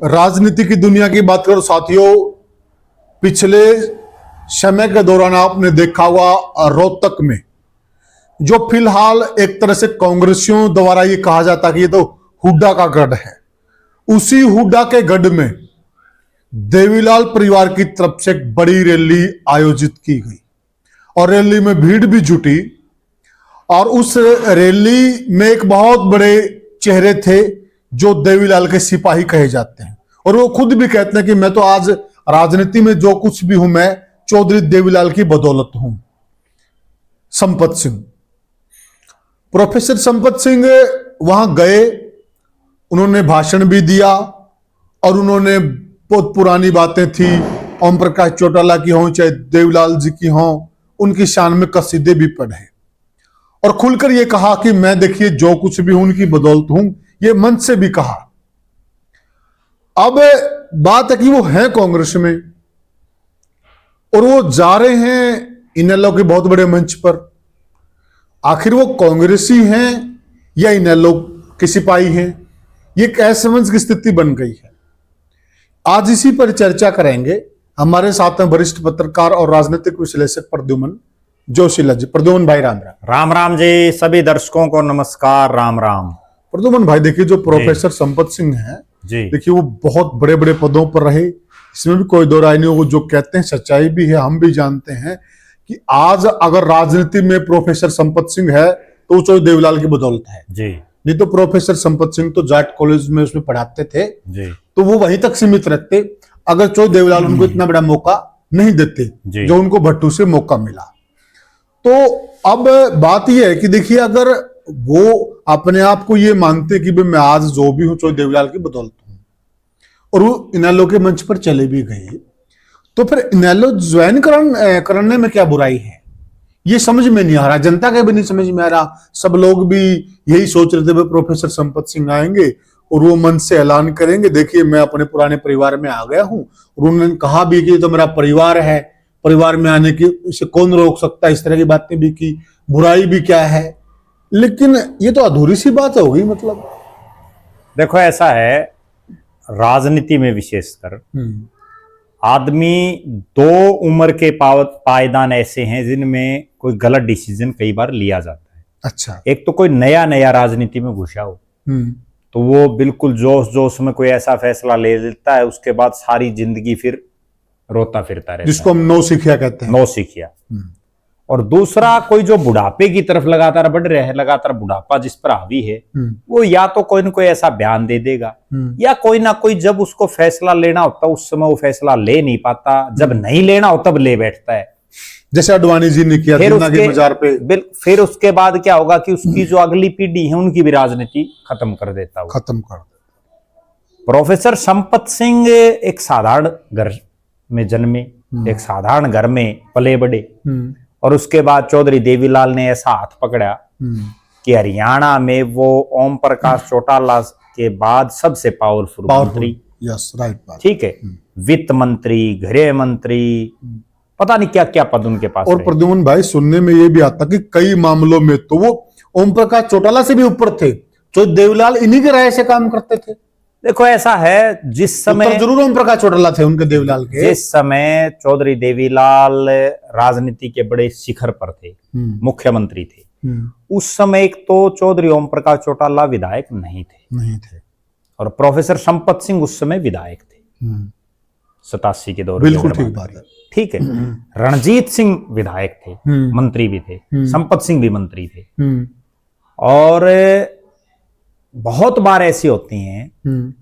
राजनीति की दुनिया की बात करो साथियों, पिछले समय के दौरान आपने देखा हुआ रोहतक में जो फिलहाल एक तरह से कांग्रेसियों द्वारा ये कहा जाता कि ये तो हुड्डा का गढ़ है, उसी हुड्डा के गढ़ में देवीलाल परिवार की तरफ से एक बड़ी रैली आयोजित की गई और रैली में भीड़ भी जुटी। और उस रैली में एक बहुत बड़े चेहरे थे जो देवीलाल के सिपाही कहे जाते हैं, और वो खुद भी कहते हैं कि मैं तो आज राजनीति में जो कुछ भी हूं, मैं चौधरी देवीलाल की बदौलत हूं। संपत सिंह, प्रोफेसर संपत सिंह वहां गए, उन्होंने भाषण भी दिया और उन्होंने बहुत पुरानी बातें थी, ओम प्रकाश चौटाला की हों चाहे देवीलाल जी की हों, उनकी शान में कसीदे भी पढ़े और खुलकर ये कहा कि मैं देखिए जो कुछ भी हूं उनकी बदौलत हूं, ये मन से भी कहा। अब बात है कि वो है कांग्रेस में और वो जा रहे हैं इनेलो के बहुत बड़े मंच पर। आखिर वो कांग्रेसी हैं या इनेलो के सिपाही हैं, ये एक असमंजस की स्थिति बन गई है। आज इसी पर चर्चा करेंगे। हमारे साथ में वरिष्ठ पत्रकार और राजनीतिक विश्लेषक प्रद्युमन जोशीला जी। प्रद्युमन भाई राम राम। राम राम जी, सभी दर्शकों को नमस्कार, राम राम। प्रद्युमन भाई देखिए, जो प्रोफेसर संपत सिंह हैं जी, देखिए वो बहुत बड़े बड़े पदों पर रहे, इसमें भी कोई दो राय नहीं। वो जो कहते हैं सच्चाई भी है, हम भी जानते हैं कि आज अगर राजनीति में प्रोफेसर संपत सिंह है तो वो चौधरी देवीलाल की बदौलत है जी। नहीं तो प्रोफेसर संपत सिंह तो जाट कॉलेज में उसमें पढ़ाते थे जी, तो वो वहीं तक सीमित रहते अगर चौधरी देवीलाल उनको इतना बड़ा मौका नहीं देते जो उनको भट्टू से मौका मिला। तो अब बात यह है कि देखिए, अगर वो अपने आप को ये मानते कि भाई मैं आज जो भी हूं चौधरी देवीलाल की बदौलत हूं और वो इनेलो के मंच पर चले भी गए, तो फिर इनेलो ज्वाइन करने में क्या बुराई है, ये समझ में नहीं आ रहा। जनता के भी नहीं समझ में आ रहा। सब लोग भी यही सोच रहे थे भाई प्रोफेसर संपत सिंह आएंगे और वो मन से ऐलान करेंगे, देखिए मैं अपने पुराने परिवार में आ गया हूं, और उन्होंने कहा भी कि तो मेरा परिवार है, परिवार में आने की इसे कौन रोक सकता है, इस तरह की बातें भी की, बुराई भी क्या है। लेकिन ये तो अधूरी सी बात हो गई। मतलब देखो ऐसा है, राजनीति में विशेषकर आदमी दो उम्र के पायदान ऐसे हैं जिनमें कोई गलत डिसीजन कई बार लिया जाता है। अच्छा, एक तो कोई नया नया राजनीति में घुसा हो तो वो बिल्कुल जोश जोश में कोई ऐसा फैसला ले लेता है, उसके बाद सारी जिंदगी फिर रोता फिरता रहता है, जिसको हम नौसिखिया कहते हैं। नौसिखिया। और दूसरा कोई जो बुढ़ापे की तरफ लगातार बढ़ रहा है, लगातार बुढ़ापा जिस पर हावी है, वो या तो कोई ना कोई ऐसा बयान दे देगा या कोई ना कोई जब उसको फैसला लेना होता उस समय वो फैसला ले नहीं पाता, जब नहीं लेना हो तब ले बैठता है, जैसे अडवाणी जी ने किया फिर के मजार पे। फिर उसके बाद क्या होगा कि उसकी जो अगली पीढ़ी है उनकी भी राजनीति खत्म कर देता है। प्रोफेसर संपत सिंह एक साधारण घर में जन्मे, एक साधारण घर में पले बड़े, और उसके बाद चौधरी देवीलाल ने ऐसा हाथ पकड़ा कि हरियाणा में वो ओम प्रकाश चौटाला के बाद सबसे पावरफुल मंत्री, यस राइट बात, ठीक है, वित्त मंत्री, गृह मंत्री, पता नहीं क्या क्या पद उनके पास। और प्रद्युमन भाई सुनने में ये भी आता कि कई मामलों में तो वो ओम प्रकाश चौटाला से भी ऊपर थे, जो देवीलाल इन्हीं के राय से काम करते थे। देखो ऐसा है, जिस समय जरूर ओम प्रकाश चौटाला थे उनके देवीलाल के, जिस समय चौधरी देवीलाल राजनीति के बड़े शिखर पर थे, मुख्यमंत्री थे, उस समय एक तो चौधरी ओम प्रकाश चौटाला विधायक नहीं थे और प्रोफेसर संपत सिंह उस समय विधायक थे 87 के दौर। बिल्कुल ठीक बात है, ठीक है। रणजीत सिंह विधायक थे, मंत्री भी थे, संपत सिंह भी मंत्री थे। और बहुत बार ऐसी होती हैं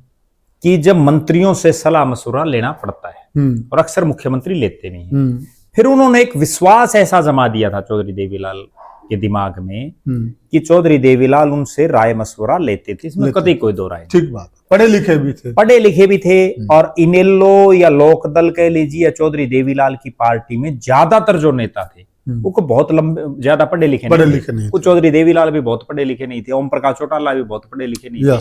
कि जब मंत्रियों से सलाह मशुरा लेना पड़ता है और अक्सर मुख्यमंत्री लेते नहीं हैं, फिर उन्होंने एक विश्वास ऐसा जमा दिया था चौधरी देवीलाल के दिमाग में कि चौधरी देवीलाल उनसे राय मशवरा लेते थे, इसमें कतई कोई दो राय। ठीक बात, पढ़े लिखे भी थे। और इनेलो या लोकदल कह लीजिए या चौधरी देवीलाल की पार्टी में ज्यादातर जो नेता थे वो बहुत लंबे ज्यादा पढ़े लिखे नहीं थे। चौधरी देवीलाल भी बहुत पढ़े लिखे नहीं थे, ओम प्रकाश चौटाला भी बहुत पढ़े लिखे नहीं थे,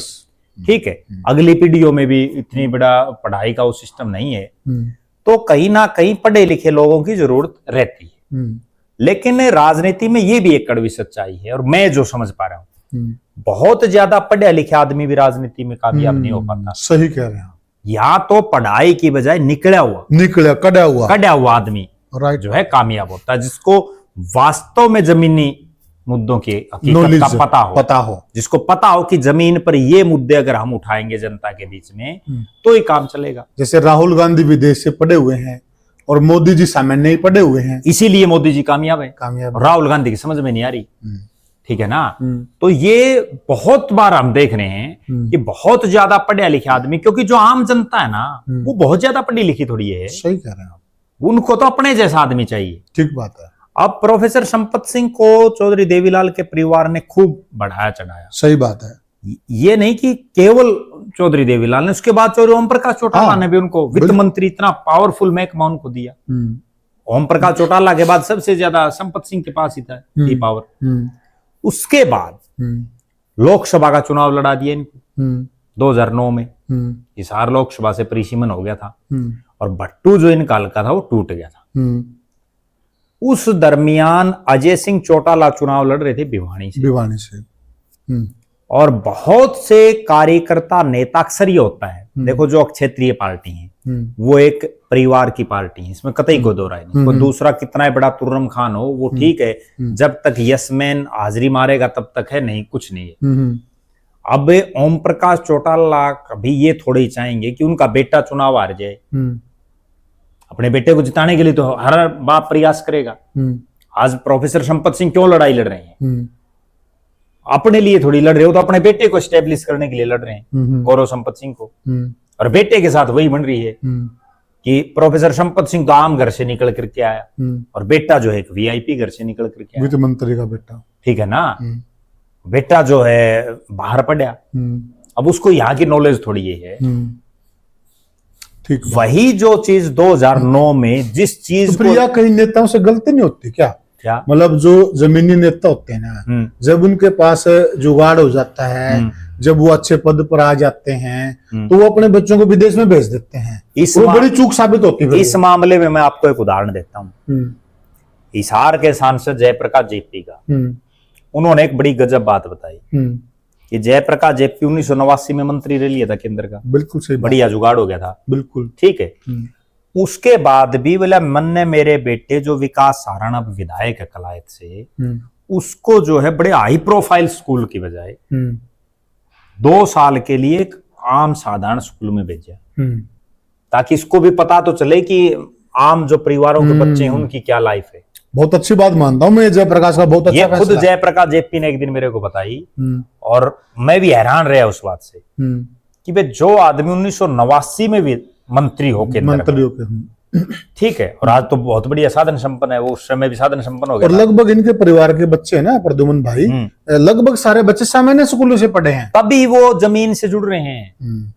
ठीक है। अगली पीढ़ियों में भी इतनी बड़ा पढ़ाई का वो सिस्टम नहीं है, तो कहीं ना कहीं पढ़े लिखे लोगों की जरूरत रहती है। लेकिन राजनीति में ये भी एक कड़वी सच्चाई है, और मैं जो समझ पा रहा हूं, बहुत ज्यादा पढ़े लिखे आदमी भी राजनीति में कामयाब नहीं हो पाता। सही कह रहे हैं। या तो पढ़ाई की बजाय निकला कड़ा हुआ आदमी राइट जो है कामयाब होता है, जिसको वास्तव में जमीनी मुद्दों की हकीकत नॉलेज का पता हो, जिसको पता हो कि जमीन पर ये मुद्दे अगर हम उठाएंगे जनता के बीच में तो ही काम चलेगा। जैसे राहुल गांधी विदेश से पढ़े हुए हैं और मोदी जी सामान्य ही पढ़े हुए हैं, इसीलिए मोदी जी कामयाब है। राहुल गांधी की समझ में नहीं आ रही, ठीक है ना। तो ये बहुत बार हम देख रहे हैं कि बहुत ज्यादा पढ़े लिखे आदमी, क्योंकि जो आम जनता है ना वो बहुत ज्यादा पढ़ी लिखी थोड़ी है। सही कह रहे हैं आप, उनको तो अपने जैसा आदमी चाहिए। ठीक बात है। अब प्रोफेसर संपत सिंह को चौधरी देवीलाल के परिवार ने खूब बढ़ाया चढ़ाया, सही बात है। ये नहीं कि केवल चौधरी देवीलाल ने, उसके बाद चौधरी ओम प्रकाश चौटाला ने भी उनको वित्त मंत्री, इतना पावरफुल महकमा उनको दिया। ओम प्रकाश चौटाला के बाद सबसे ज्यादा संपत सिंह के पास ही था ये पावर। उसके बाद लोकसभा का चुनाव लड़ा दिया इनको 2009 में। हिसार लोकसभा से परिसीमन हो गया था और भट्टू जो इनका हल्का था वो टूट गया था। उस दरमियान अजय सिंह चौटाला चुनाव लड़ रहे थे भिवानी से। और बहुत से कार्यकर्ता नेता, अक्सर ये होता है, देखो जो क्षेत्रीय पार्टी है वो एक परिवार की पार्टी है, इसमें कतई कोई दो राय नहीं। कोई दूसरा कितना बड़ा तुर्रम खान हो वो ठीक है, जब तक यसमैन हाजिरी मारेगा तब तक है, नहीं कुछ नहीं है। अब ओम प्रकाश चौटाला कभी ये थोड़े ही चाहेंगे कि उनका बेटा चुनाव हार जाए। अपने बेटे को जिताने के लिए तो हर बाप प्रयास करेगा। आज प्रोफेसर संपत सिंह क्यों लड़ाई लड़ रहे हैं? अपने लिए थोड़ी लड़ रहे हो, तो अपने बेटे को स्टेब्लिश करने के लिए लड़ रहे हैं, गौरव संपत सिंह को। और बेटे के साथ वही बन रही है कि प्रोफेसर संपत सिंह तो आम घर से निकल करके आया और बेटा जो है एक वीआईपी घर से निकल करके आया, वित्त मंत्री का बेटा, ठीक है ना। बेटा जो है बाहर पढ़ा, अब उसको यहाँ की नॉलेज थोड़ी ये है। ठीक, वही जो चीज 2009 में जिस चीज तो प्रिया कहीं नेताओं से गलती नहीं होती क्या? मतलब जो जमीनी नेता होते हैं ना, जब उनके पास जुगाड़ हो जाता है, जब वो अच्छे पद पर आ जाते हैं तो वो अपने बच्चों को विदेश में भेज देते हैं। वो बड़ी चूक साबित होती है। इस मामले में मैं आपको एक उदाहरण देता हूँ। हिसार के सांसद जयप्रकाश जेपी का, उन्होंने एक बड़ी गजब बात बताई कि जयप्रकाश जेपी 1989 में मंत्री रह लिया था केंद्र का। बिल्कुल सही, बढ़िया जुगाड़ हो गया था, बिल्कुल ठीक है। उसके बाद भी बोला मन ने मेरे बेटे जो विकास सारण अब विधायक है कलायत से, उसको जो है बड़े हाई प्रोफाइल स्कूल की बजाय 2 साल के लिए एक आम साधारण स्कूल में भेजा, ताकि इसको भी पता तो चले कि आम जो परिवारों के बच्चे हैं उनकी क्या लाइफ है। बहुत अच्छी बात मानता हूं मैं जयप्रकाश का, बहुत अच्छा। ये खुद जयप्रकाश जेपी ने एक दिन मेरे को बताई और मैं भी हैरान रहा उस बात से कि भाई जो आदमी 1989 में भी मंत्री हो के, ठीक है, और आज तो बहुत बढ़िया साधन संपन्न है, वो उस समय भी साधन संपन्न हो गया। और लगभग इनके परिवार के बच्चे ना प्रद्युमन भाई, लगभग सारे बच्चे सामान्य स्कूलों से पढ़े हैं, तभी वो जमीन से जुड़ रहे हैं,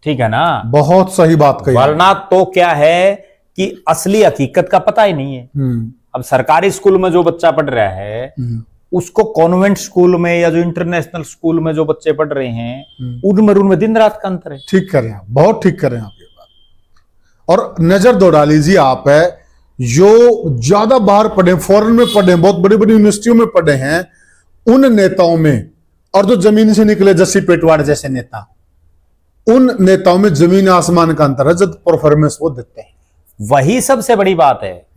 ठीक है ना। बहुत सही बात कही। वरना तो क्या है कि असली हकीकत का पता ही नहीं है। अब सरकारी स्कूल में जो बच्चा पढ़ रहा है उसको कॉन्वेंट स्कूल में या जो इंटरनेशनल स्कूल में जो बच्चे पढ़ रहे हैं उनमें दिन रात का अंतर है। ठीक कर रहे हैं, बहुत ठीक कर रहे हैं आप ये बात। और नजर दौड़ा लीजिए आप, है जो ज्यादा बाहर पढ़े, फॉरेन में पढ़े, बहुत बड़ी बड़ी यूनिवर्सिटियों में पढ़े हैं, उन नेताओं में और जो जमीन से निकले जस्सी पेटवाड़ जैसे नेता, उन नेताओं में जमीन आसमान का अंतर है, जब परफॉर्मेंस वो देते हैं। वही सबसे बड़ी बात है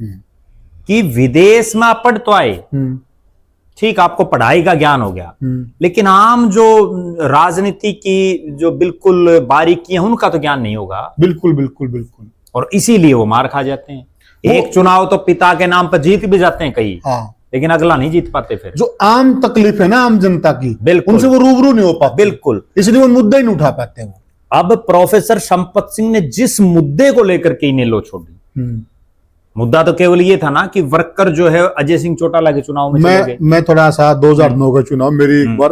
कि विदेश में आप पढ़ तो आए, ठीक, आपको पढ़ाई का ज्ञान हो गया, लेकिन आम जो राजनीति की जो बिल्कुल बारीकियां उनका तो ज्ञान नहीं होगा। बिल्कुल बिल्कुल बिल्कुल। और इसीलिए वो मार खा जाते हैं। एक चुनाव तो पिता के नाम पर जीत भी जाते हैं कई, लेकिन अगला नहीं जीत पाते। फिर जो आम तकलीफ है ना आम जनता की, बिल्कुल उनसे वो रूबरू नहीं हो पाते, बिल्कुल, इसलिए वो मुद्दा ही नहीं उठा पाते वो। अब प्रोफेसर संपत सिंह ने जिस मुद्दे को लेकर के इन्हें लो छोड़ी, मुद्दा तो केवल ये था ना कि वर्कर जो है अजय सिंह चौटाला के चुनाव में चले गए। मैं थोड़ा सा 2009 का चुनाव, मेरी एक बार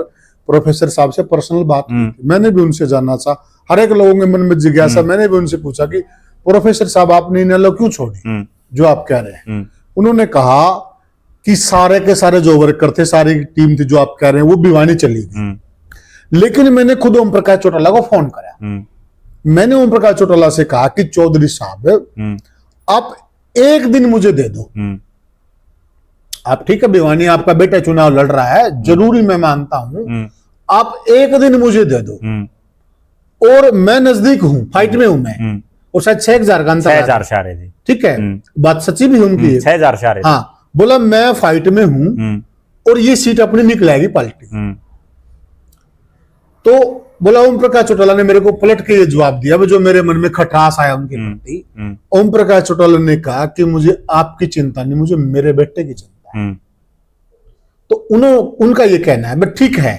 प्रोफेसर साहब से पर्सनल बात की थी, मैंने भी उनसे जानना था, हर एक लोगों के मन में जिज्ञासा, मैंने भी उनसे पूछा कि प्रोफेसर साहब आपने इन्हें लो क्यों छोड़ी जो आप कह रहे हैं। उन्होंने कहा कि सारे के सारे जो वर्कर थे, सारी टीम थी जो आप कह रहे हैं, वो भिवानी चली गई, लेकिन मैंने खुद ओम प्रकाश चौटाला को फोन करा। मैंने ओम प्रकाश चौटाला से कहा कि चौधरी साहब आप एक दिन मुझे दे दो, आप ठीक है भिवानी आपका बेटा चुनाव लड़ रहा है, जरूरी मैं मानता हूं, आप एक दिन मुझे दे दो, और मैं नजदीक हूं, फाइट में हूं मैं, और शायद 6,000 का अंतर 6,000 शारे थे। ठीक है, बात सच्ची भी है उनकी। 6,000 शारे थे। हाँ, बोला मैं फाइट में हूं और ये सीट अपनी निकलेगी पार्टी। तो बोला ओम प्रकाश चौटाला ने मेरे को पलट के ये जवाब दिया, जो मेरे मन में खटास आया उनके प्रति। ओम प्रकाश चौटाला ने कहा कि मुझे आपकी चिंता नहीं, मुझे मेरे बेटे की चिंता है। तो उनका ये कहना है, बट ठीक है,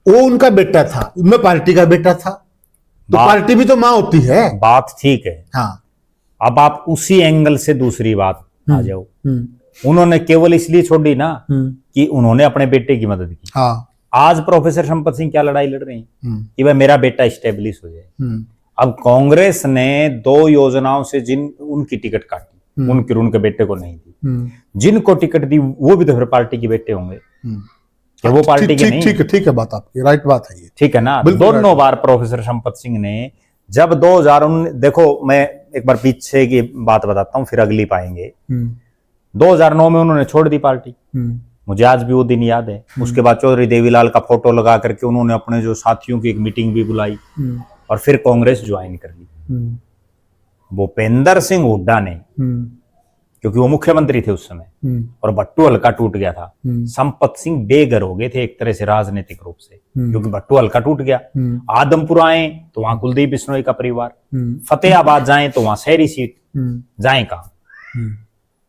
वो उनका बेटा था, मैं पार्टी का बेटा था, तो पार्टी भी तो मां होती है। बात ठीक है। हाँ, अब आप उसी एंगल से दूसरी बात आ जाओ। उन्होंने केवल इसलिए छोड़ी ना कि उन्होंने अपने बेटे की मदद की। हाँ, आज प्रोफेसर संपत सिंह क्या लड़ाई लड़ रहे हैं कि भाई मेरा बेटा स्टेब्लिश हो जाए। अब कांग्रेस ने 2 योजनाओं से जिन उनकी टिकट काटी, उनके बेटे को नहीं दी। जिनको टिकट दी वो भी तो फिर पार्टी के बेटे होंगे, क्या वो पार्टी के नहीं? ठीक है, बात आपकी राइट बात है ये, ठीक है ना। दोनों बार प्रोफेसर संपत सिंह ने, जब 2019, देखो मैं एक बार पीछे की बात बताता हूं फिर अगली पाएंगे। 2009 में उन्होंने छोड़ दी पार्टी, मुझे आज भी वो दिन याद है। उसके बाद चौधरी देवीलाल का फोटो लगा करके उन्होंने अपने जो साथियों की एक मीटिंग भी बुलाई और फिर कांग्रेस ज्वाइन कर ली। भूपेंद्र सिंह हुड्डा ने, क्योंकि वो मुख्यमंत्री थे उस समय और भट्टू हल्का टूट गया था, संपत सिंह बेघर हो गए थे एक तरह से राजनीतिक रूप से, क्योंकि भट्टू हल्का टूट गया। आदमपुर आए तो वहां कुलदीप बिश्नोई का परिवार, फतेहाबाद जाए तो वहां शहरी सीट, जाए कहा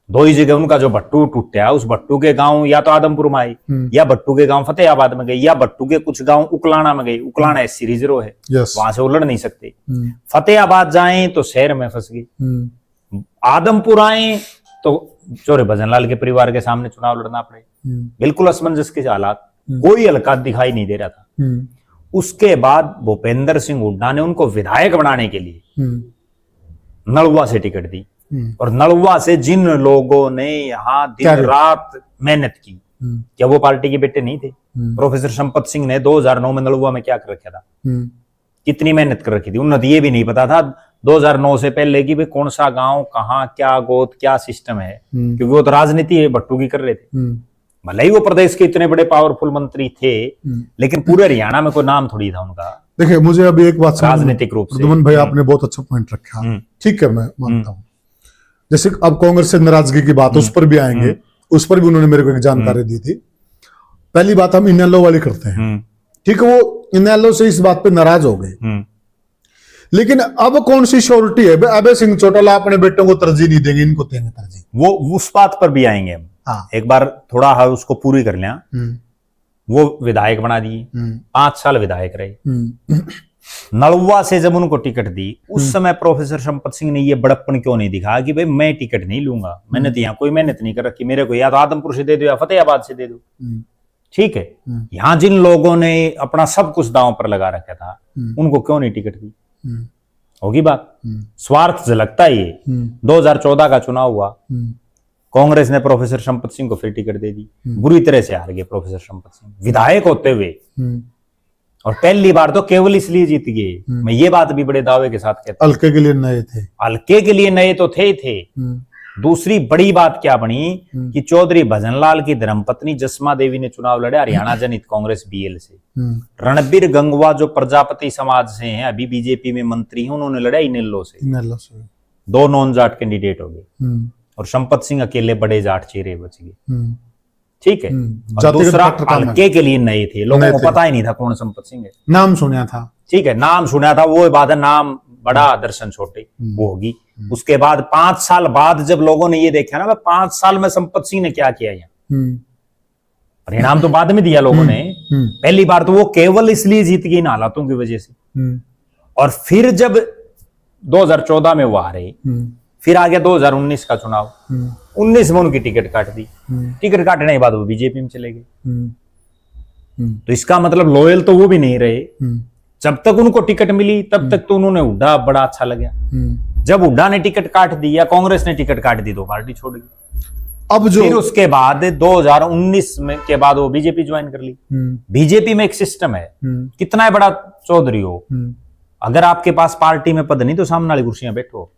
2 ही जगह उनका जो भट्टू टूटा, उस भट्टू के गांव या तो आदमपुर में आई, या भट्टू के गांव फतेहाबाद में गई, या भट्टू के कुछ गांव उकलाना में गई। उकलाना SC रिजर्व है, वहां से वो लड़ नहीं सकते। फतेहाबाद जाए तो शहर में फंस गई। आदमपुर आए तो चौधरी भजनलाल के परिवार के सामने चुनाव लड़ना पड़े। बिल्कुल असमंजस के हालात, कोई हल्का दिखाई नहीं दे रहा था। उसके बाद भूपेंद्र सिंह हुड्डा ने उनको विधायक बनाने के लिए नलवा से टिकट दी, और नलवा से जिन लोगों ने यहाँ दिन रात मेहनत की, क्या वो पार्टी के बेटे नहीं थे? प्रोफेसर संपत सिंह ने 2009 में नलवा में क्या कर रखा था, कितनी मेहनत कर रखी थी। उन्हें ये भी नहीं पता था 2009 से पहले कि भाई कौन सा गांव कहाँ, क्या गोद, क्या सिस्टम है, क्योंकि वो तो राजनीति है भट्टू की कर रहे थे। भले ही वो प्रदेश के इतने बड़े पावरफुल मंत्री थे, लेकिन पूरे हरियाणा में कोई नाम थोड़ी था उनका। देखिए, मुझे अभी एक बात राजनीतिक रूप से प्रद्युमन भाई आपने बहुत अच्छा पॉइंट रखा, ठीक है, मैं मानता हूँ। जैसे अब कांग्रेस से नाराजगी की बात, उस पर भी आएंगे, उस पर भी उन्होंने मेरे को एक जानकारी दी थी। पहली बात हम इनेलो वाली करते हैं, ठीक है, वो इनेलो से इस बात पे नाराज हो गए, लेकिन अब कौन सी श्योरिटी है अभय सिंह चौटाला अपने बेटों को तरजीह नहीं देंगे, इनको देंगे तरजीह? वो उस बात पर भी आएंगे हम। हाँ। एक बार थोड़ा उसको पूरी कर लिया। वो विधायक बना दिए, 5 साल विधायक रहे। नलवा से जब उनको टिकट दी, उस समय प्रोफेसर संपत सिंह ने ये बड़प्पन क्यों नहीं दिखाया कि भाई मैं टिकट नहीं लूंगा, मैंने तो यहाँ कोई मेहनत नहीं कर रखी, मेरे को या तो आदमपुर से दे दो या फतेहाबाद से दे दो। ठीक है, यहाँ जिन लोगों ने अपना सब कुछ दांव पर लगा रखा था, उनको क्यों नहीं टिकट दी? होगी बात, स्वार्थ झलकता ही है। 2014 का चुनाव हुआ, कांग्रेस ने प्रोफेसर संपत सिंह को फिर टिकट दे दी, बुरी तरह से हार गए प्रोफेसर संपत सिंह विधायक होते हुए, और पहली बार तो केवल इसलिए जीत गए। मैं ये बात भी बड़े दावे के साथ कहता हूं, हल्के के लिए नए थे, हल्के के लिए नए तो थे ही थे। दूसरी बड़ी बात क्या बनी कि चौधरी भजनलाल की धर्मपत्नी जसमा देवी ने चुनाव लड़े हरियाणा जनहित कांग्रेस BL से। रणबीर गंगवा जो प्रजापति समाज से हैं, अभी बीजेपी में मंत्री हैं, उन्होंने लड़ा इनेलो से। 2 नॉन जाट कैंडिडेट हो गए, और संपत सिंह अकेले बड़े जाट चेहरे बच गए। ठीक है, और दूसरा हल्के के लिए नए थे, लोगों को पता ही नहीं था कौन संपत सिंह है, नाम सुना था। ठीक है, नाम सुना था, वो बात है, नाम बड़ा, दर्शन छोटे, वो होगी। उसके बाद 5 साल बाद जब लोगों ने ये देखा ना, 5 साल में संपत सिंह ने क्या किया यहाँ, परिणाम तो बाद में दिया लोगों ने। पहली बार तो वो केवल इसलिए जीत गई इन हालातों की वजह से, और फिर जब 2014 में वो हारे, फिर आ गया 2019 का चुनाव, 19 में उनकी टिकट काट दी। टिकट काटने के बाद वो बीजेपी में चले गए। तो इसका मतलब लॉयल तो वो भी नहीं रहे। जब तक उनको टिकट मिली तब तक तो उन्होंने हुड्डा बड़ा अच्छा लगा। जब हुड्डा ने टिकट काट दी या कांग्रेस ने टिकट काट दी तो पार्टी छोड़ गई। अब जो फिर उसके बाद 2019 में के बाद वो बीजेपी ज्वाइन कर ली। बीजेपी में एक सिस्टम है, कितना बड़ा चौधरी हो, अगर आपके पास पार्टी में पद नहीं तो सामने वाली कुर्सियां बैठो।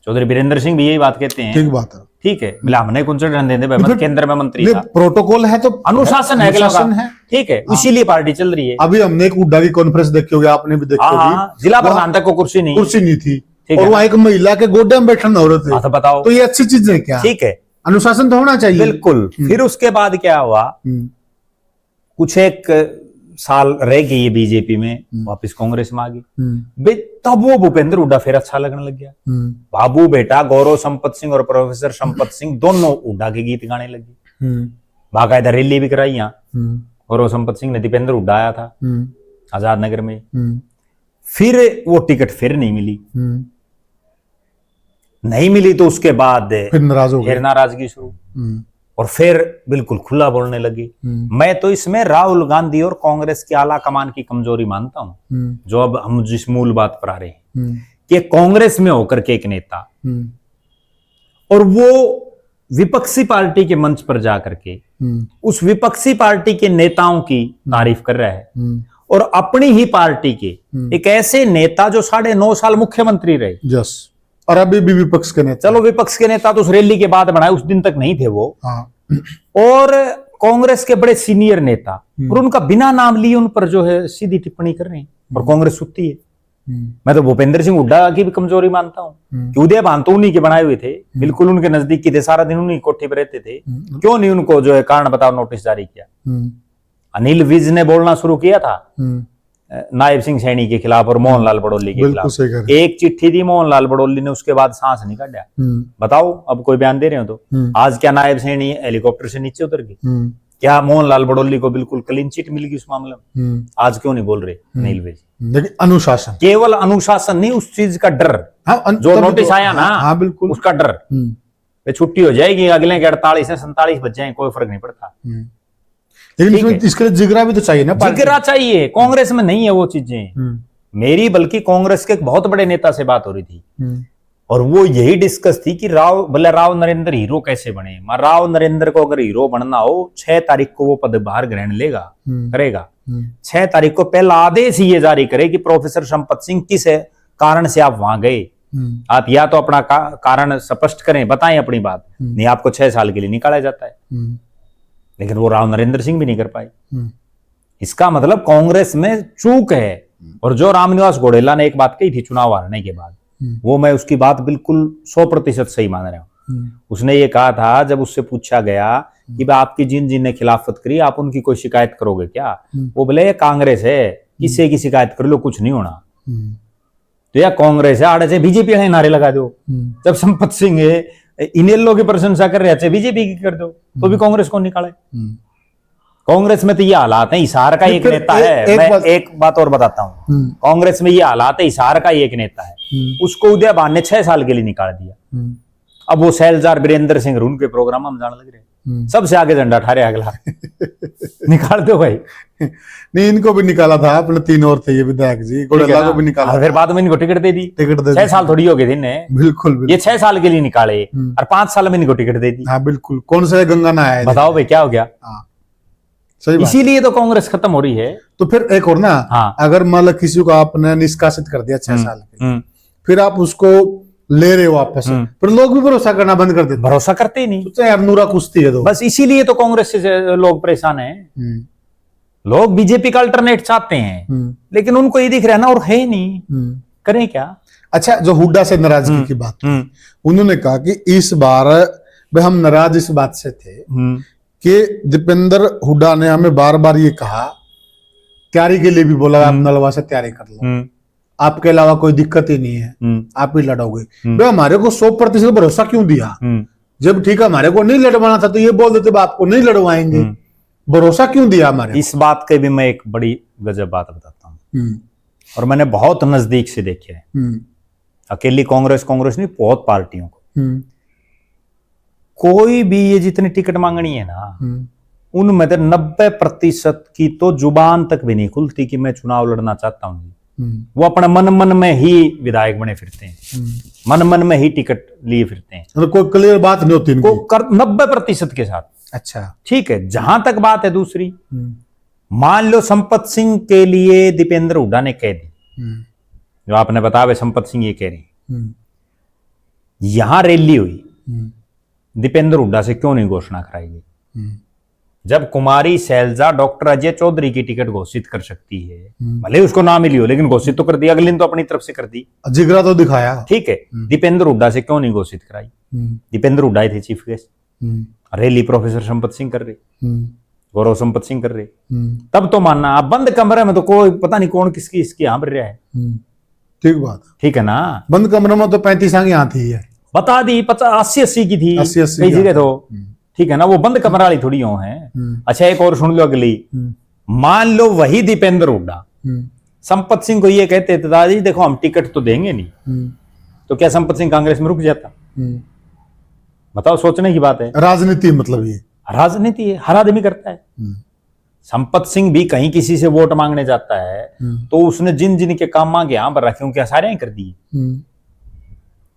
चौधरी वीरेंद्र सिंह भी यही बात कहते हैं, ठीक बात है, ठीक है, बोला हमने कौन सा दंडे दे, मैं केंद्र में मंत्री था। प्रोटोकॉल है तो अनुशासन है, अगला अनुशासन का। है। ठीक है, इसीलिए पार्टी चल रही है। अभी हमने एक हुड्डा की कॉन्फ्रेंस देखी होगी, आपने भी देखी होगी। हाँ, जिला प्रधान तक को कुर्सी नहीं थी ठीक और है। वहां एक महिला के गोड्डे में बैठन हो रहे थे। हाँ, तो बताओ, तो ये अच्छी चीज है क्या? ठीक है, अनुशासन तो होना चाहिए। बिल्कुल। फिर उसके बाद क्या हुआ, कुछ एक साल रह गई ये बीजेपी में, वापस कांग्रेस में आ गई। तब वो भूपेंद्र हुड्डा फिर अच्छा लगने लग गया। बाबू बेटा गौरव संपत सिंह और प्रोफेसर संपत सिंह दोनों हुड्डा के गीत गाने लगे। बाकायदा रैली भी कराई यहाँ। गौरव संपत सिंह ने, दीपेंद्र हुड्डा आया था आजाद नगर में। फिर वो टिकट फिर नहीं मिली। नहीं मिली तो उसके बाद फिर नाराजगी शुरू, और फिर बिल्कुल खुला बोलने लगी। मैं तो इसमें राहुल गांधी और कांग्रेस की आला कमान की कमजोरी मानता हूं, जो अब हम जिस मूल बात पर आ रहे हैं कि कांग्रेस में होकर के एक नेता और वो विपक्षी पार्टी के मंच पर जाकर के उस विपक्षी पार्टी के नेताओं की तारीफ कर रहा है, और अपनी ही पार्टी के एक ऐसे नेता जो 9.5 साल मुख्यमंत्री रहे, यस, और अभी भी विपक्ष के नेता। चलो विपक्ष के नेता तो उस रैली के बाद बनाए, उस दिन तक नहीं थे वो। हाँ। और कांग्रेस के बड़े सीनियर नेता, और उनका बिना नाम लिए उन पर जो है सीधी टिप्पणी कर रहे हैं, और कांग्रेस सुत्ती है। मैं तो भूपेंद्र सिंह हुड्डा की भी कमजोरी मानता हूं कि उदय भान तो उन्हीं के बनाए हुए थे, बिल्कुल उनके नजदीक की थे, सारा दिन उन्हीं कोठी पर रहते थे। क्यों नहीं उनको जो है कारण बताओ नोटिस जारी किया? अनिल विज ने बोलना शुरू किया था नायब सिंह सैनी के खिलाफ और मोहनलाल बड़ौली के खिलाफ। एक चिट्ठी दी मोहनलाल बड़ौली ने, उसके बाद सांस नहीं काटा। बताओ, अब कोई बयान दे रहे हो तो आज क्या नायब सैनी हेलीकॉप्टर से नीचे उतर गए? क्या मोहनलाल बड़ौली को बिल्कुल क्लीन चिट मिल गई उस मामले में? आज क्यों नहीं बोल रहे अनिल विज? देखिए, अनुशासन, केवल अनुशासन नहीं, उस चीज का डर। जो नोटिस आया ना, हाँ बिल्कुल, उसका डर। छुट्टी हो जाएगी, अगले के 48 से 47 बच जाए, कोई फर्क नहीं पड़ता। लेकिन इसके लिए जिगरा भी तो चाहिए ना, जिगरा चाहिए। कांग्रेस में नहीं है वो चीजें। मेरी बल्कि कांग्रेस के एक बहुत बड़े नेता से बात हो रही थी, और वो यही डिस्कस थी कि राव नरेंद्र हीरो कैसे बने। राव नरेंद्र को अगर हीरो बनना हो, 6 तारीख को वो पदभार ग्रहण करेगा। 6 तारीख को पहला आदेश ही ये जारी करे कि प्रोफेसर संपत सिंह किस कारण से आप वहां गए, आप या तो अपना कारण स्पष्ट करें, बताएं अपनी बात, नहीं आपको 6 साल के लिए निकाला जाता है। लेकिन वो राव नरेंद्र सिंह भी नहीं कर पाए। इसका मतलब कांग्रेस में चूक है। और जो रामनिवास घोडेला ने एक बात कही थी चुनाव हारने के बाद, वो मैं उसकी बात बिल्कुल 100% सही मान रहा हूं। उसने ये कहा था, जब उससे पूछा गया कि भाई आपकी जिन ने खिलाफत करी, आप उनकी कोई शिकायत करोगे क्या? वो बोले ये कांग्रेस है, किसी की शिकायत कर लो, कुछ नहीं होना। तो या कांग्रेस है, आड़े से बीजेपी है, नारे लगा दो। जब संपत सिंह इनेलो की प्रशंसा कर रहे थे, बीजेपी की कर दो, तो भी कांग्रेस को निकाले। कांग्रेस में तो ये हालात है, हिसार का एक नेता है। मैं एक बात और बताता हूं, कांग्रेस में ये हालात है, हिसार का एक नेता है, उसको उदय भान ने 6 साल के लिए निकाल दिया। अब वो शैलजार वीरेंद्र सिंह उनके प्रोग्राम हम जाने लग रहे, सबसे आगे झंडा ठहरे अगला। निकाल दो भाई। नहीं, इनको भी निकाला था, अपने 3 और थे ये विधायक जी, घोडेला को भी निकाला, फिर बाद में इनको टिकट दे दी। 6 साल थोड़ी हो गए थे इन्हें। बिल्कुल, ये 6 साल के लिए निकाले और 5 साल में इनको टिकट दे दी। हाँ बिल्कुल, कौन सा गंगा ना आया, बताओ भाई क्या हो गया? सही बात। इसीलिए तो कांग्रेस खत्म हो रही है। तो फिर एक और ना, अगर मान लो किसी को आपने निष्कासित कर दिया 6 साल के, फिर आप उसको ले रहे हो वापस, फिर लोग भी भरोसा करना बंद कर देते। भरोसा करते ही नहीं, यार नूरा कुश्ती है। तो बस इसीलिए तो कांग्रेस से लोग परेशान हैं। लोग बीजेपी का अल्टरनेट चाहते हैं, लेकिन उनको ये दिख रहा है ना, और है नहीं, करें क्या? अच्छा, जो हुड्डा से नाराजगी की बात, उन्होंने कहा कि इस बार हम नाराज इस बात से थे कि दीपेंद्र हुड्डा ने हमें बार बार ये कहा, तैयारी के लिए भी बोला, आप नलवा से तैयारी कर लो, आपके अलावा कोई दिक्कत ही नहीं है, आप ही लड़ोगे। तो हमारे को 100% भरोसा क्यों दिया? जब ठीक है हमारे को नहीं लड़वाना था तो ये बोल देते आपको नहीं लड़वाएंगे, भरोसा क्यों दिया हमारे? इस बात के भी मैं एक बड़ी गजब बात बताता हूँ, और मैंने बहुत नजदीक से देखे है। अकेली कांग्रेस नहीं, बहुत पार्टियों को, कोई भी ये जितनी टिकट मांगनी है ना, उनमें 90% की तो जुबान तक भी नहीं खुलती कि मैं चुनाव लड़ना चाहता हूँ। वो अपने मन में ही विधायक बने फिरते हैं, मन में ही टिकट लिए फिरते हैं, तो कोई क्लियर बात नहीं होती इनको 90% के साथ। अच्छा, ठीक है। जहां तक बात है दूसरी, मान लो संपत सिंह के लिए दीपेंद्र हुड्डा ने कह दी, जो आपने बताया संपत सिंह ये कह रही, यहां रैली हुई, दीपेंद्र हुड्डा से क्यों नहीं घोषणा कराई? जब कुमारी शैलजा डॉक्टर अजय चौधरी की टिकट घोषित कर सकती है, भले उसको ना मिली हो लेकिन घोषित तो कर दी, अगले दिन तो अपनी तरफ से कर दी, जिगरा तो दिखाया। ठीक है, दीपेंद्र हुड्डा से क्यों नहीं घोषित कराई? दीपेंद्र हुड्डा थे chief guest, rally professor Sampat Singh कर रहे, गौरव संपत सिंह कर रहे, तब तो मानना। आप बंद कमरे में तो कोई पता नहीं कौन किसकी इसकी यहाँ पर रहा है। ठीक बात, ठीक है ना। बंद कमरे में तो 35 आगे यहाँ थी है, बता दी 80-80 की थी 80-80 कई जगह तो, ठीक है ना। वो बंद कमरा वाली थोड़ी हो है। अच्छा एक और सुन लो अगली, मान लो वही दीपेंद्र हुड्डा संपत सिंह को ये कहते थे दादाजी देखो हम टिकट तो देंगे नहीं, तो क्या संपत सिंह कांग्रेस में रुक जाता? बताओ, सोचने की बात है। राजनीति मतलब ये राजनीति है, हर आदमी करता है। संपत सिंह भी कहीं किसी से वोट मांगने जाता है तो उसने जिन जिन के काम मांगे यहां पर रखे उनके सारे कर दिए।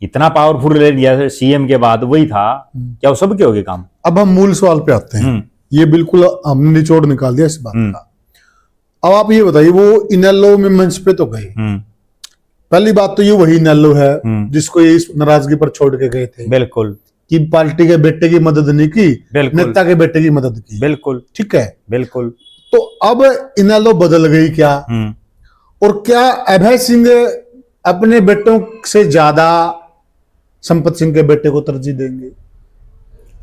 इतना पावरफुल ले लिया सीएम के बाद, वही था क्या वो सबके हो गए काम? अब हम मूल सवाल पे आते हैं। ये बिल्कुल हमने निचोड़ निकाल दिया इस बात का। अब आप ये बताइए, वो इनेलो में मंच पे तो गए, पहली बात तो ये वही इनेलो है जिसको ये इस नाराजगी पर छोड़ के गए थे। बिल्कुल, कि पार्टी के बेटे की मदद नहीं की, बिल्कुल, नेता के बेटे की मदद की। बिल्कुल, ठीक है, बिल्कुल। तो अब इनेलो बदल गई क्या? और क्या अभय सिंह अपने बेटों से ज्यादा संपत सिंह के बेटे को तरजीह देंगे?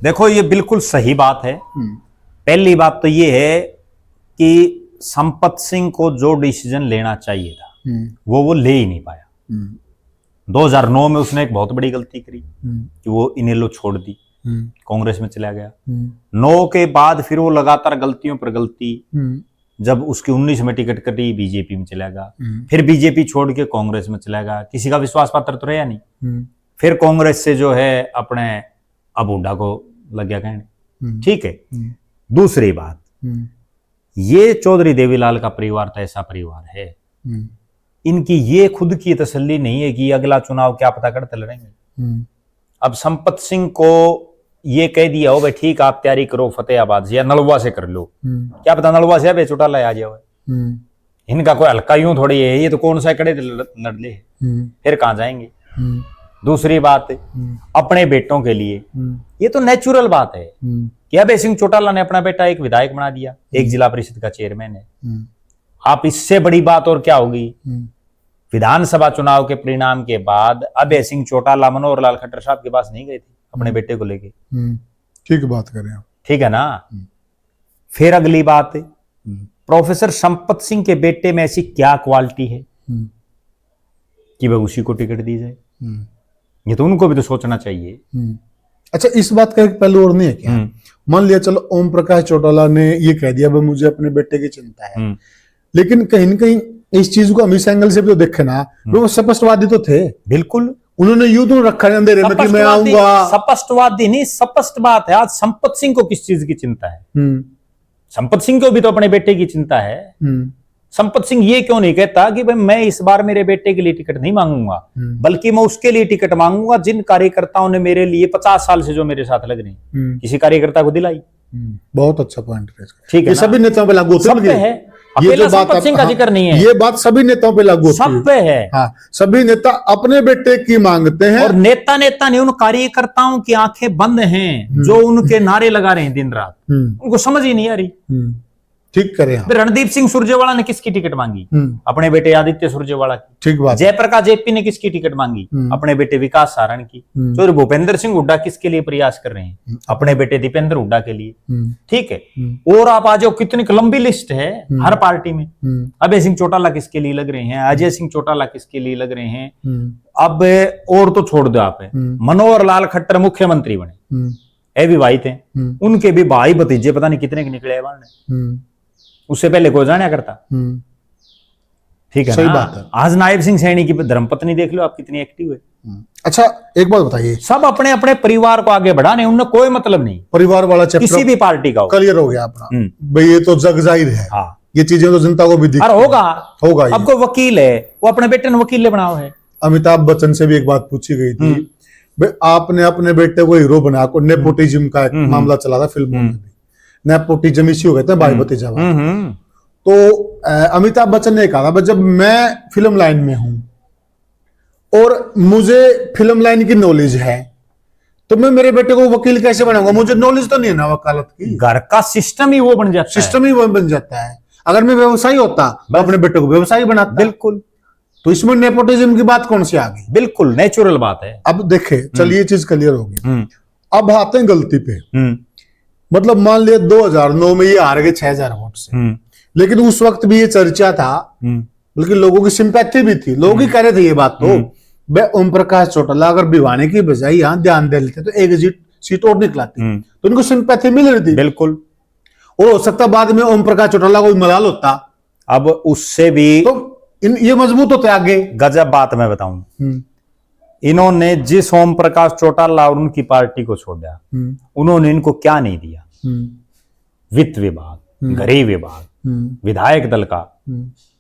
देखो ये बिल्कुल सही बात है। पहली बात तो ये है कि संपत सिंह को जो डिसीजन लेना चाहिए था वो ले ही नहीं पाया। 2009 में उसने एक बहुत बड़ी गलती करी कि वो इनेलो छोड़ दी, कांग्रेस में चला गया। 9 के बाद फिर वो लगातार गलतियों पर गलती, जब उसकी 19 में टिकट कटी बीजेपी में चला गया, फिर बीजेपी छोड़ के कांग्रेस में चला गया, किसी का विश्वास पात्र तो रहा नहीं। फिर कांग्रेस से जो है अपने अब हुड्डा को लग गया कहने। ठीक है, दूसरी बात, ये चौधरी देवीलाल का परिवार तो ऐसा परिवार है, इनकी ये खुद की तसल्ली नहीं है कि अगला चुनाव क्या पता करते लड़ेंगे। अब संपत सिंह को ये कह दिया हो भाई ठीक आप तैयारी करो फतेहाबाद से या नलवा से कर लो, क्या पता नलवा से चौटाला आ जाओ। इनका कोई हल्का यूं थोड़ी है, ये तो कौन सा कड़े लड़ ले, फिर कहां जाएंगे। दूसरी बात, अपने बेटों के लिए ये तो नेचुरल बात है कि अभय सिंह चौटाला ने अपना बेटा एक विधायक बना दिया, एक जिला परिषद का चेयरमैन है। आप इससे बड़ी बात और क्या होगी? विधानसभा चुनाव के परिणाम के बाद अभय सिंह चौटाला मनोहर लाल खट्टर साहब के पास नहीं गए थे अपने बेटे को लेके। ठीक बात करें आप, ठीक है ना। फिर अगली बात, प्रोफेसर संपत सिंह के बेटे में ऐसी क्या क्वालिटी है कि वह उसी को टिकट दी जाए? ये तो उनको भी तो सोचना चाहिए। अच्छा, इस बात का एक पहलू और नहीं है क्या? मान लिया चलो ओम प्रकाश चौटाला ने ये कह दिया भाई मुझे अपने बेटे की चिंता है, लेकिन कहीं न कहीं इस चीज को हम इस एंगल से भी तो देखे ना, वो स्पष्टवादी तो थे। बिल्कुल, उन्होंने यूं तो रखा है अंधेरे में कि मैं आऊंगा। स्पष्टवादी नहीं, स्पष्ट बात है। आज संपत सिंह को किस चीज की चिंता है? संपत सिंह को भी तो अपने बेटे की चिंता है। संपत सिंह ये क्यों नहीं कहता कि भाई मैं इस बार मेरे बेटे के लिए टिकट नहीं मांगूंगा, बल्कि मैं उसके लिए टिकट मांगूंगा जिन कार्यकर्ताओं ने मेरे लिए 50 साल से जो मेरे साथ लग रहे हैं, किसी कार्यकर्ता को दिलाई। बहुत अच्छा पॉइंट है। ठीक है, ये सभी नेताओं पे लागू होता है। ये जो बात संपत सिंह का जिक्र नहीं है, ये बात सभी नेताओं पे लागू होती है, सब पे है। हाँ, सभी नेता अपने बेटे की मांगते हैं, और नेता नहीं, उन कार्यकर्ताओं की आंखें बंद हैं जो उनके नारे लगा रहे हैं दिन रात, उनको समझ ही नहीं आ रही। ठीक करें। रणदीप सिंह सुरजेवाला ने किसकी टिकट मांगी? अपने बेटे आदित्य सुरजेवाला की। ठीक बात। जयप्रकाश जेपी ने किसकी टिकट मांगी? अपने बेटे विकास सारण की। तो भूपेंद्र सिंह हुड्डा किसके लिए प्रयास कर रहे हैं? अपने बेटे दीपेंद्र हुड्डा के लिए। ठीक है, और आप आ जाओ, कितनी लंबी लिस्ट है हर पार्टी में। अभय सिंह चौटाला किसके लिए लग रहे हैं? अजय सिंह चौटाला किसके लिए लग रहे हैं? अब और तो छोड़ दो आप, मनोहर लाल खट्टर मुख्यमंत्री बने, अविवाहित हैं, उनके भी भाई भतीजे पता नहीं कितने के निकले हैं, उससे पहले कोई जाना करता। ठीक है, सही बात है। आज नायब सिंह सैनी की धर्मपत्नी देख लो आप कितनी एक्टिव है। अच्छा, एक बात बताइए, सब अपने अपने परिवार को आगे बढ़ाने, उनमें कोई मतलब नहीं परिवार वाला चैप्टर किसी भी पार्टी का क्लियर हो गया अपना। भाई ये तो जग जाहिर है। हाँ, ये चीजें तो जनता को भी दिख होगा। अब कोई वकील है, वो अपने बेटे ने वकील बनाओ है। अमिताभ बच्चन से भी एक बात पूछी गई थी, भाई आपने अपने बेटे को हीरो बना को, नेपोटिज्म का एक मामला चला था फिल्मों में, नेपोटिज्म इश्यू कहते हैं, भाई भतीजा। तो अमिताभ बच्चन ने कहा था जब मैं फिल्म लाइन में हूं और मुझे फिल्म लाइन की नॉलेज है, तो मैं मेरे बेटे को वकील कैसे बनाऊंगा? मुझे नॉलेज तो नहीं है ना वकालत की। घर का सिस्टम ही वो बन जाता है। सिस्टम ही वो बन जाता है। अगर मैं व्यवसायी होता तो अपने बेटे को व्यवसायी बनाता। बिल्कुल। तो इसमें नेपोटिज्म की बात कौन सी आ गई? बिल्कुल नेचुरल बात है। अब देखे, चलिए चीज क्लियर होगी। अब आते हैं गलती पे। मतलब मान लिया 2009 में ये हार गए 6000 वोट से, लेकिन उस वक्त भी ये चर्चा था, बल्कि लोगों की सिंपैथी भी थी। लोग ही कह रहे थे ये बात तो बे ओम प्रकाश चौटाला अगर भिवानी की बजाय यहाँ ध्यान दे लेते तो एक सीट और निकलाती, तो उनको सिंपैथी मिल रही थी। बिल्कुल। और हो सकता बाद में ओम प्रकाश चौटाला को मलाल होता। अब उससे भी तो ये मजबूत होते आगे। गजब बात मैं बताऊं, इन्होंने जिस ओम प्रकाश चौटाला और उनकी पार्टी को छोड़ा, उन्होंने इनको क्या नहीं दिया? वित्त विभाग, गृह विभाग, विधायक दल का,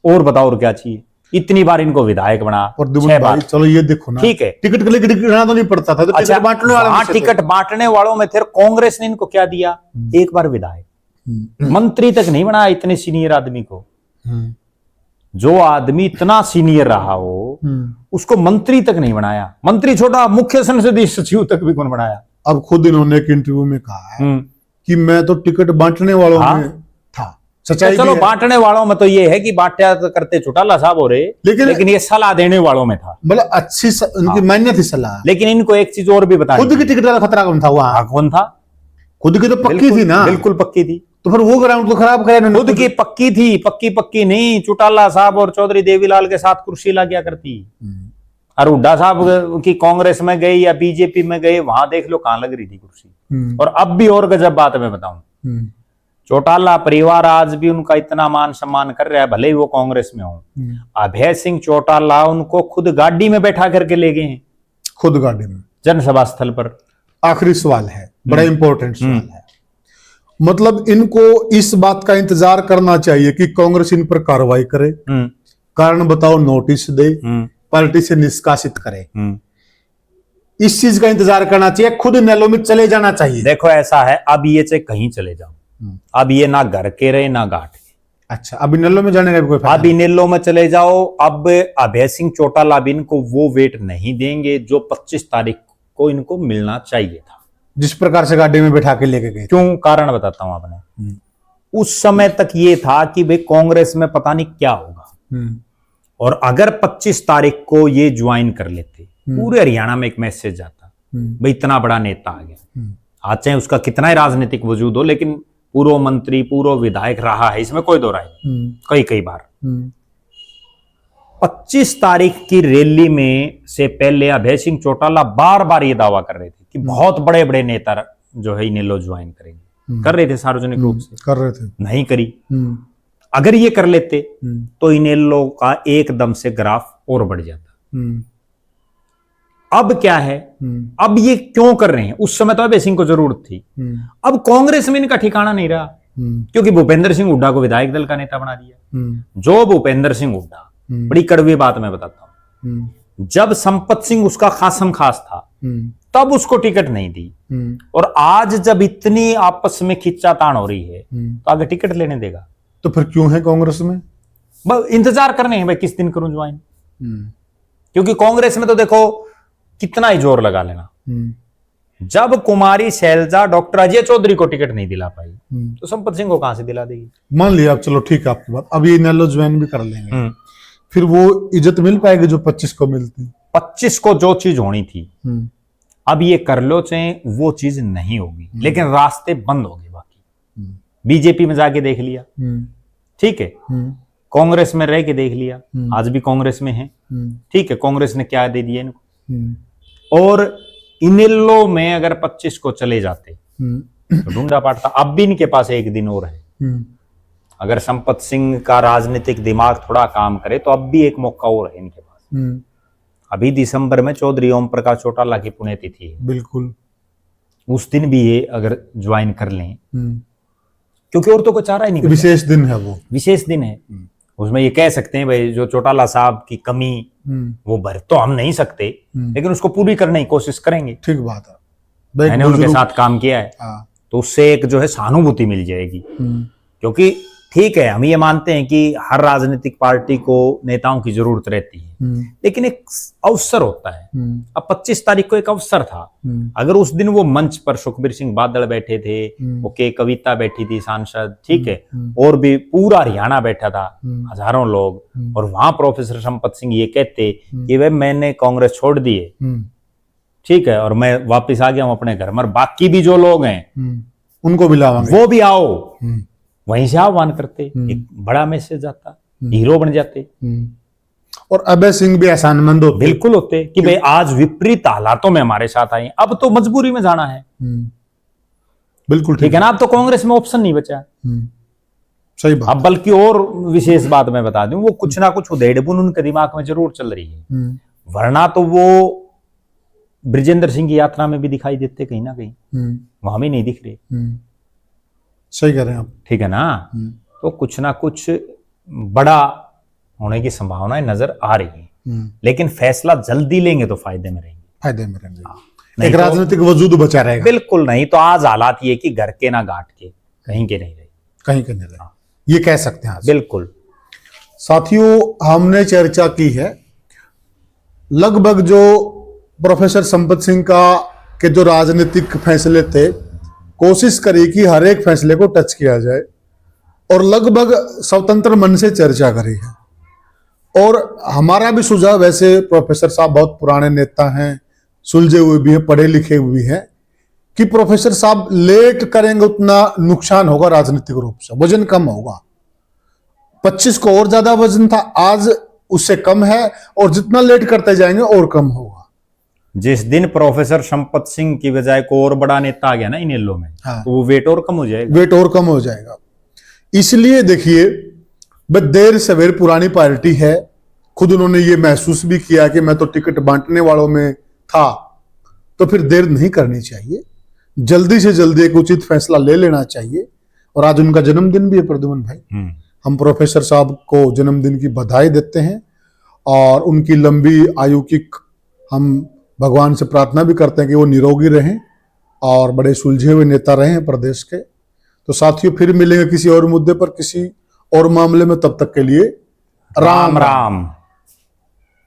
और बताओ और क्या चाहिए? इतनी बार इनको विधायक बना, और 6 बार। चलो ये देखो ना, ठीक है, टिकट के लिए टिकट तो नहीं पड़ता था, तो अच्छा, टिकट बांटने वाले में से टिकट बांटने वालों में थे। कांग्रेस ने इनको क्या दिया? एक बार विधायक, मंत्री तक नहीं बना इतने सीनियर आदमी को। जो आदमी इतना सीनियर रहा हो उसको मंत्री तक नहीं बनाया। मंत्री छोटा, मुख्य संसदीय सचिव तक भी कौन बनाया? अब खुद इन्होंने एक इंटरव्यू में कहा है कि मैं तो टिकट बांटने वालों में था। सच्चाई तो चलो है। बांटने वालों में तो ये है कि बांटा तो करते चौटाला साहब हो रहे, लेकिन ये सलाह देने वालों में था। मतलब अच्छी उनकी मान्य थी सलाह। लेकिन इनको एक चीज और भी बता, खुद की टिकट का खतरा कौन था वहां? कौन था? खुद की तो पक्की थी ना। बिल्कुल पक्की थी। तो फिर वो ग्राउंड को खराब किया इन्होंने। खुद की पक्की थी, पक्की नहीं। चौटाला साहब और चौधरी देवीलाल के साथ कुर्सी ला क्या करती। और हुड्डा साहब की कांग्रेस में गए या बीजेपी में गए, वहां देख लो कहां लग रही थी कुर्सी। और अब भी और गजब बात मैं बताऊं, चौटाला परिवार आज भी उनका इतना मान सम्मान कर रहा है, भले ही वो कांग्रेस में हो। अभय सिंह चौटाला उनको खुद गाड़ी में बैठा करके ले गए हैं, खुद गाड़ी में, जनसभा स्थल पर। आखिरी सवाल है, बड़ा इंपॉर्टेंट सवाल है। मतलब इनको इस बात का इंतजार करना चाहिए कि कांग्रेस इन पर कार्रवाई करे, कारण बताओ नोटिस दे, पार्टी से निष्कासित करे। इस चीज का इंतजार करना चाहिए, खुद नेलो में चले जाना चाहिए। देखो ऐसा है, अब ये चाहे कहीं चले जाओ, अब ये ना घर के रहे ना घाट के। अच्छा, अब इनेलो में जाने का भी कोई फायदा? अब इनेलो में चले जाओ। अब अभय सिंह चौटाला भी इनको वो वेट नहीं देंगे जो 25 तारीख को इनको मिलना चाहिए था, जिस प्रकार से गाड़ी में बैठा के लेके गए। क्यों? कारण बताता हूं आपने। उस समय तक ये था कि भाई कांग्रेस में पता नहीं क्या होगा, और अगर 25 तारीख को ये ज्वाइन कर लेते, पूरे हरियाणा में एक मैसेज जाता, भाई इतना बड़ा नेता आ गया। आज चाहे उसका कितना ही राजनीतिक वजूद हो, लेकिन पूर्व मंत्री, पूर्व विधायक रहा है, इसमें कोई दो राय नहीं, कई बार। 25 तारीख की रैली में से पहले अभय सिंह चौटाला बार बार ये दावा कर रहे थे कि बहुत बड़े बड़े नेता जो है इनेलो ज्वाइन करेंगे। कर रहे थे सार्वजनिक रूप से, कर रहे थे, नहीं करी। अगर ये कर लेते तो इनेलो का एकदम से ग्राफ और बढ़ जाता। अब क्या है, अब ये क्यों कर रहे हैं? उस समय तो अभय सिंह को जरूरत थी, अब कांग्रेस में इनका ठिकाना नहीं रहा, क्योंकि भूपेंद्र सिंह हुड्डा को विधायक दल का नेता बना दिया। जो भूपेंद्र सिंह हुड्डा, बड़ी कड़वी बात मैं बताता हूं, जब संपत सिंह उसका खासम खास था तब उसको टिकट नहीं दी, और आज जब इतनी आपस में खिंचातान हो रही है तो आगे टिकट लेने देगा? तो फिर क्यों है कांग्रेस में? इंतजार करने हैं भाई, किस दिन करूं ज्वाइन। क्योंकि कांग्रेस में तो देखो कितना ही जोर लगा लेना, जब कुमारी शैलजा डॉक्टर अजय चौधरी को टिकट नहीं दिला पाई तो संपत सिंह को कहां से दिला देगी? मान लिया, चलो ठीक है आपकी बात, अब ये इनेलो ज्वाइन भी कर लेंगे, फिर वो इज्जत मिल पाएगी जो 25 को मिलती? 25 को जो चीज होनी थी, अब ये कर लो चाहे वो चीज नहीं होगी, लेकिन रास्ते बंद हो गए। बाकी बीजेपी में जाके देख लिया, ठीक है, कांग्रेस में रह के देख लिया, आज भी कांग्रेस में है, ठीक है, कांग्रेस ने क्या दे दिया इनको। और इनेलो में अगर 25 को चले जाते तो ढूंढा पाटता। अब भी इनके पास एक दिन और है, अगर संपत सिंह का राजनीतिक दिमाग थोड़ा काम करे तो अब भी एक मौका और है इनके पास। अभी दिसंबर में चौधरी ओम प्रकाश चौटाला की पुण्यतिथि है, बिल्कुल, उस दिन भी ये अगर ज्वाइन कर लें, क्योंकि और तो कोई चारा ही नहीं, विशेष दिन है, वो विशेष दिन है। उसमें ये कह सकते हैं भाई जो चौटाला साहब की कमी वो भर तो हम नहीं सकते, लेकिन उसको पूरी करने की कोशिश करेंगे। ठीक बात है, मैंने उनके साथ काम किया है, तो उससे एक जो है सहानुभूति मिल जाएगी, क्योंकि ठीक है, हम ये मानते हैं कि हर राजनीतिक पार्टी को नेताओं की जरूरत रहती है, लेकिन एक अवसर होता है। अब 25 तारीख को एक अवसर था। अगर उस दिन वो मंच पर सुखबीर सिंह बादल बैठे थे, ओके, कविता बैठी थी सांसद, ठीक है, और भी पूरा हरियाणा बैठा था, हजारों लोग, और वहां प्रोफेसर संपत सिंह ये कहते कि भाई मैंने कांग्रेस छोड़ दी है, ठीक है, और मैं वापिस आ गया हूं अपने घर में, बाकी भी जो लोग हैं उनको भी लावांगे, वो भी आओ, वहीं से आह्वान करते, एक बड़ा मैसेज आता, हीरो बन जाते। और अभय सिंह भी एहसानमंद होते, बिल्कुल होते कि भाई आज विपरीत हालातों में हमारे साथ आए, अब तो मजबूरी में जाना है। बिल्कुल ठीक है ना, अब तो कांग्रेस में ऑप्शन नहीं बचा। सही बात। अब बल्कि और विशेष बात मैं बता दूं, वो कुछ ना कुछ उधेड़बुन उनके दिमाग में जरूर चल रही है, वरना तो वो ब्रिजेंद्र सिंह की यात्रा में भी दिखाई देते कहीं ना कहीं, वहां भी नहीं दिख रहे। सही कह रहे हैं आप, ठीक है ना, तो कुछ ना कुछ बड़ा होने की संभावनाएं नजर आ रही है, लेकिन फैसला जल्दी लेंगे तो फायदे में रहेंगे, फायदे में रहेंगे, एक राजनीतिक वजूद बचा रहेगा। बिल्कुल नहीं तो आज हालात ये कि घर के ना घाट के, कहीं के नहीं रहे, कहीं के नहीं रहे, ये कह सकते हैं आज। बिल्कुल। साथियों, हमने चर्चा की है लगभग जो प्रोफेसर संपत सिंह का के जो राजनीतिक फैसले थे, कोशिश करी कि हर एक फैसले को टच किया जाए, और लगभग स्वतंत्र मन से चर्चा करी है। और हमारा भी सुझाव, वैसे प्रोफेसर साहब बहुत पुराने नेता हैं, सुलझे हुए भी हैं, पढ़े लिखे हुए हैं, कि प्रोफेसर साहब लेट करेंगे उतना नुकसान होगा राजनीतिक रूप से, वजन कम होगा। 25 को और ज्यादा वजन था, आज उससे कम है, और जितना लेट करते जाएंगे और कम होगा। जिस दिन प्रोफेसर संपत सिंह की बजाय को और बड़ा नेता आ गया ना इनेलो में, हाँ, तो वो वेट और कम हो जाएगा, वेट और कम हो जाएगा। इसलिए देखिए, बस देर सवेर पुरानी पार्टी है, खुद उन्होंने ये महसूस भी किया कि मैं तो टिकट बांटने वालों में था, तो फिर देर नहीं करनी चाहिए, जल्दी से जल्दी एक उचित फैसला ले लेना चाहिए। और आज उनका जन्मदिन भी है प्रद्युमन भाई, हम प्रोफेसर साहब को जन्मदिन की बधाई देते हैं, और उनकी लंबी आयु की हम भगवान से प्रार्थना भी करते हैं कि वो निरोगी रहें और बड़े सुलझे हुए नेता रहें प्रदेश के। तो साथियों, फिर मिलेंगे किसी और मुद्दे पर, किसी और मामले में, तब तक के लिए राम राम।